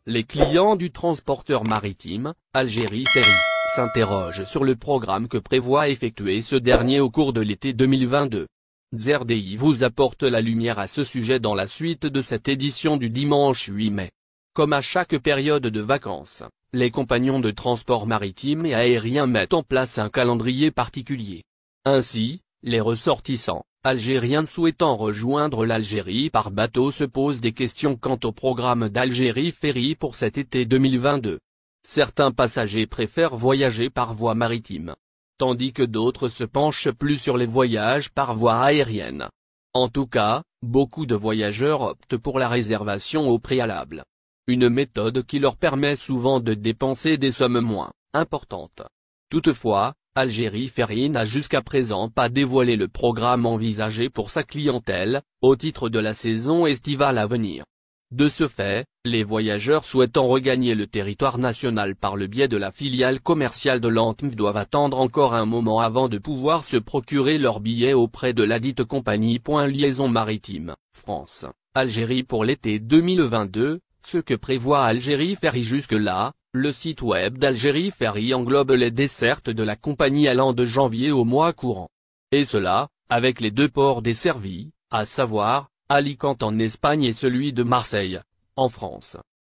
les clients du transporteur maritime, Algérie Ferry, s'interrogent sur le programme que prévoit effectuer ce dernier au cours de l'été 2022. ZRDI vous apporte la lumière à ce sujet dans la suite de cette édition du dimanche 8 mai. Comme à chaque période de vacances, les compagnons de transport maritime et aérien mettent en place un calendrier particulier. Ainsi, les ressortissants algériens souhaitant rejoindre l'Algérie par bateau se posent des questions quant au programme d'Algérie Ferry pour cet été 2022. Certains passagers préfèrent voyager par voie maritime, tandis que d'autres se penchent plus sur les voyages par voie aérienne. En tout cas, beaucoup de voyageurs optent pour la réservation au préalable. Une méthode qui leur permet souvent de dépenser des sommes moins importantes. Toutefois, Algérie Ferry n'a jusqu'à présent pas dévoilé le programme envisagé pour sa clientèle, au titre de la saison estivale à venir. De ce fait, les voyageurs souhaitant regagner le territoire national par le biais de la filiale commerciale de l'ANTMV doivent attendre encore un moment avant de pouvoir se procurer leur billet auprès de ladite compagnie. Liaison maritime, France, Algérie pour l'été 2022, ce que prévoit Algérie Ferry jusque-là. Le site web d'Algérie Ferry englobe les dessertes de la compagnie allant de janvier au mois courant. Et cela, avec les deux ports desservis, à savoir, Alicante en Espagne et celui de Marseille, en France.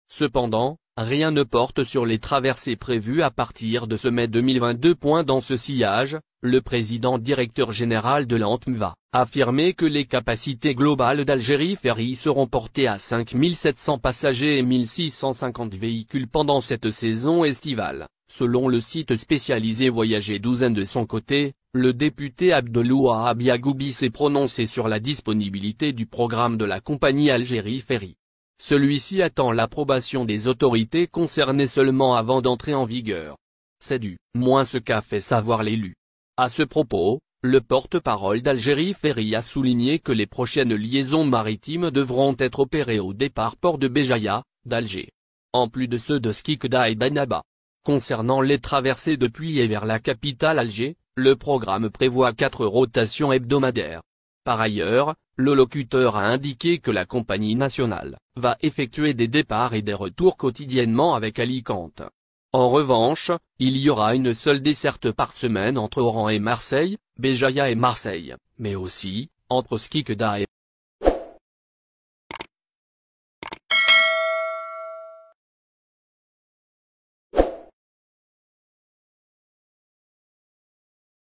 Cependant, rien ne porte sur les traversées prévues à partir de ce mai 2022. Dans ce sillage, le président directeur général de l'ANTMV a affirmé que les capacités globales d'Algérie Ferry seront portées à 5700 passagers et 1650 véhicules pendant cette saison estivale, selon le site spécialisé Voyager 12. De son côté, le député Abdelouahab Yagoubi s'est prononcé sur la disponibilité du programme de la compagnie Algérie Ferry. Celui-ci attend l'approbation des autorités concernées seulement avant d'entrer en vigueur. C'est du moins ce qu'a fait savoir l'élu. À ce propos, le porte-parole d'Algérie Ferry a souligné que les prochaines liaisons maritimes devront être opérées au départ port de Béjaïa, d'Alger, en plus de ceux de Skikda et d'Annaba. Concernant les traversées depuis et vers la capitale Alger, le programme prévoit 4 rotations hebdomadaires. Par ailleurs, le locuteur a indiqué que la compagnie nationale va effectuer des départs et des retours quotidiennement avec Alicante. En revanche, il y aura une seule desserte par semaine entre Oran et Marseille, Béjaïa et Marseille, mais aussi, entre Skikda et